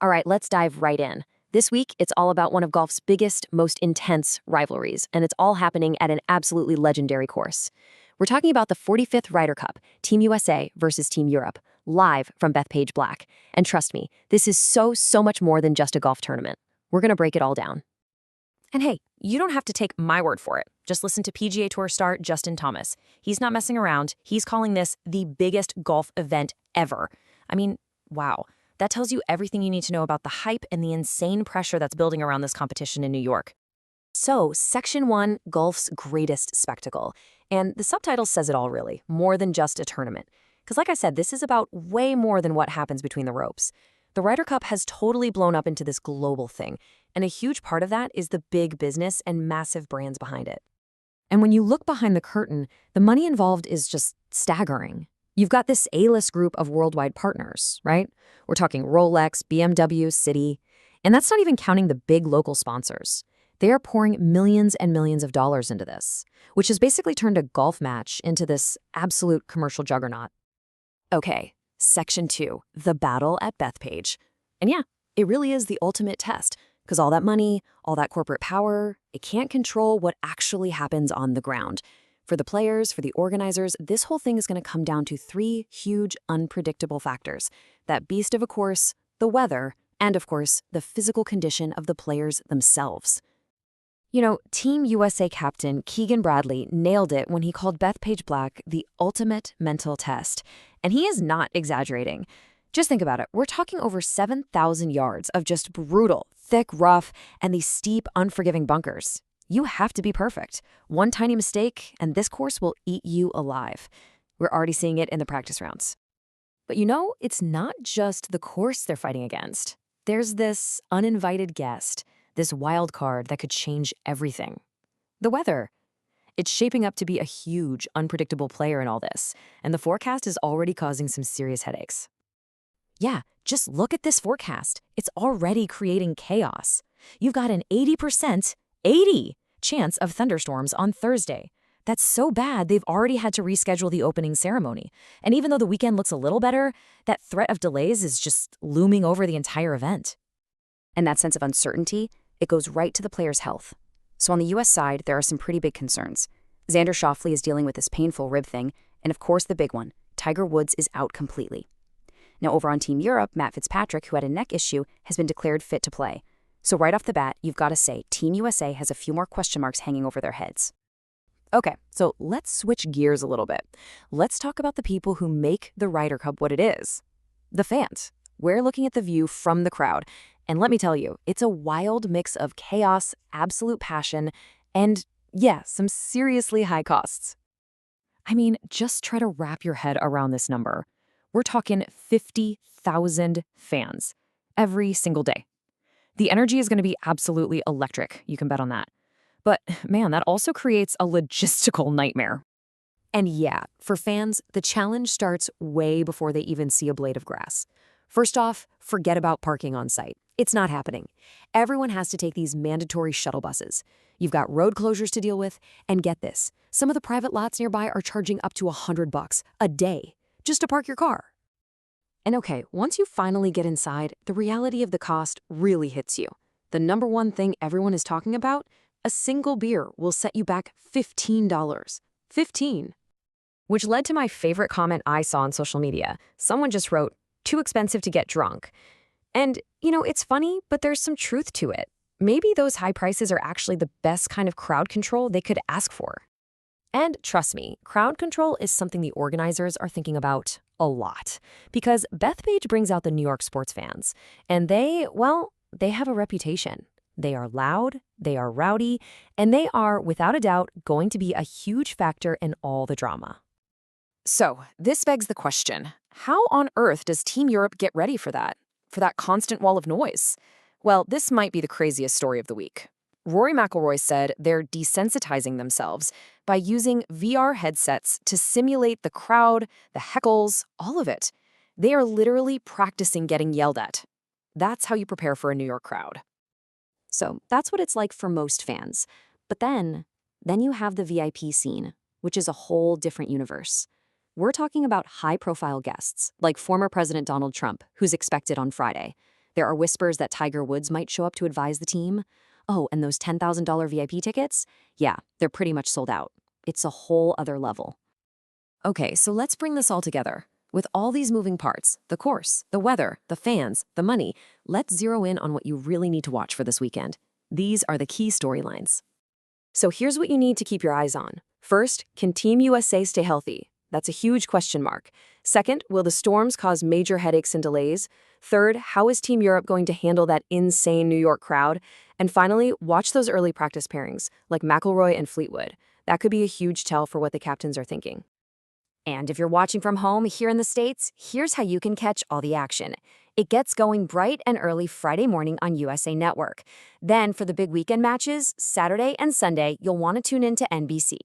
All right, let's dive right in. This week, it's all about one of golf's biggest, most intense rivalries, and it's all happening at an absolutely legendary course. We're talking about the 45th Ryder Cup, Team USA versus Team Europe, live from Bethpage Black. And trust me, this is so much more than just a golf tournament. We're going to break it all down. And hey, you don't have to take my word for it. Just listen to PGA Tour star Justin Thomas. He's not messing around. He's calling this the biggest golf event ever. I mean, wow. That tells you everything you need to know about the hype and the insane pressure that's building around this competition in New York. So, Section 1, Golf's Greatest Spectacle. And the subtitle says it all, really, more than just a tournament. Because like I said, this is about way more than what happens between the ropes. The Ryder Cup has totally blown up into this global thing, and a huge part of that is the big business and massive brands behind it. And when you look behind the curtain, the money involved is just staggering. You've got this A-list group of worldwide partners, right? We're talking Rolex, BMW, Citi, and that's not even counting the big local sponsors. They are pouring millions and millions of dollars into this, which has basically turned a golf match into this absolute commercial juggernaut. Okay, Section 2, the battle at Bethpage. And yeah, it really is the ultimate test, because all that money, all that corporate power, it can't control what actually happens on the ground. For the players, for the organizers, this whole thing is going to come down to three huge, unpredictable factors. That beast of a course, the weather, and of course, the physical condition of the players themselves. You know, Team USA captain Keegan Bradley nailed it when he called Bethpage Black the ultimate mental test. And he is not exaggerating. Just think about it. We're talking over 7,000 yards of just brutal, thick, rough, and these steep, unforgiving bunkers. You have to be perfect. One tiny mistake, and this course will eat you alive. We're already seeing it in the practice rounds. But you know, it's not just the course they're fighting against. There's this uninvited guest, this wild card that could change everything. The weather. It's shaping up to be a huge, unpredictable player in all this, and the forecast is already causing some serious headaches. Yeah, just look at this forecast. It's already creating chaos. You've got an 80% chance of thunderstorms on Thursday. That's so bad they've already had to reschedule the opening ceremony. And even though the weekend looks a little better, that threat of delays is just looming over the entire event. And that sense of uncertainty, it goes right to the player's health. So on the US side, there are some pretty big concerns. Xander Schauffele is dealing with this painful rib thing, and of course the big one, Tiger Woods is out completely. Now over on Team Europe, Matt Fitzpatrick, who had a neck issue, has been declared fit to play. So right off the bat, you've got to say Team USA has a few more question marks hanging over their heads. Okay, so let's switch gears a little bit. Let's talk about the people who make the Ryder Cup what it is. The fans. We're looking at the view from the crowd. And let me tell you, it's a wild mix of chaos, absolute passion, and yeah, some seriously high costs. I mean, just try to wrap your head around this number. We're talking 50,000 fans every single day. The energy is going to be absolutely electric, you can bet on that. But man, that also creates a logistical nightmare. And yeah, for fans, the challenge starts way before they even see a blade of grass. First off, forget about parking on site. It's not happening. Everyone has to take these mandatory shuttle buses. You've got road closures to deal with, and get this, some of the private lots nearby are charging up to $100 a day just to park your car. And okay, once you finally get inside, the reality of the cost really hits you. The number one thing everyone is talking about, a single beer will set you back $15. 15. Which led to my favorite comment I saw on social media. Someone just wrote, "Too expensive to get drunk." And, you know, it's funny, but there's some truth to it. Maybe those high prices are actually the best kind of crowd control they could ask for. And trust me, crowd control is something the organizers are thinking about a lot. Because Bethpage brings out the New York sports fans. And they have a reputation. They are loud, they are rowdy, and they are, without a doubt, going to be a huge factor in all the drama. So, this begs the question, how on earth does Team Europe get ready for that constant wall of noise? Well, this might be the craziest story of the week. Rory McIlroy said they're desensitizing themselves by using VR headsets to simulate the crowd, the heckles, all of it. They are literally practicing getting yelled at. That's how you prepare for a New York crowd. So that's what it's like for most fans. But then you have the VIP scene, which is a whole different universe. We're talking about high-profile guests, like former President Donald Trump, who's expected on Friday. There are whispers that Tiger Woods might show up to advise the team. Oh, and those $10,000 VIP tickets? Yeah, they're pretty much sold out. It's a whole other level. Okay, so let's bring this all together. With all these moving parts, the course, the weather, the fans, the money, let's zero in on what you really need to watch for this weekend. These are the key storylines. So here's what you need to keep your eyes on. First, can Team USA stay healthy? That's a huge question mark. Second, will the storms cause major headaches and delays? Third, how is Team Europe going to handle that insane New York crowd? And finally, watch those early practice pairings, like McIlroy and Fleetwood. That could be a huge tell for what the captains are thinking. And if you're watching from home here in the States, here's how you can catch all the action. It gets going bright and early Friday morning on USA Network. Then for the big weekend matches, Saturday and Sunday, you'll want to tune in to NBC.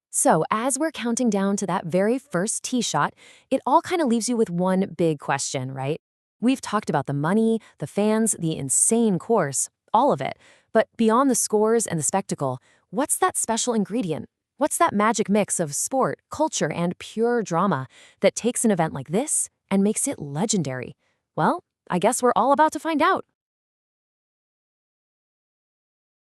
So as we're counting down to that very first tee shot, it all kind of leaves you with one big question, right? We've talked about the money, the fans, the insane course, all of it. But beyond the scores and the spectacle, what's that special ingredient? What's that magic mix of sport, culture, and pure drama that takes an event like this and makes it legendary? Well, I guess we're all about to find out.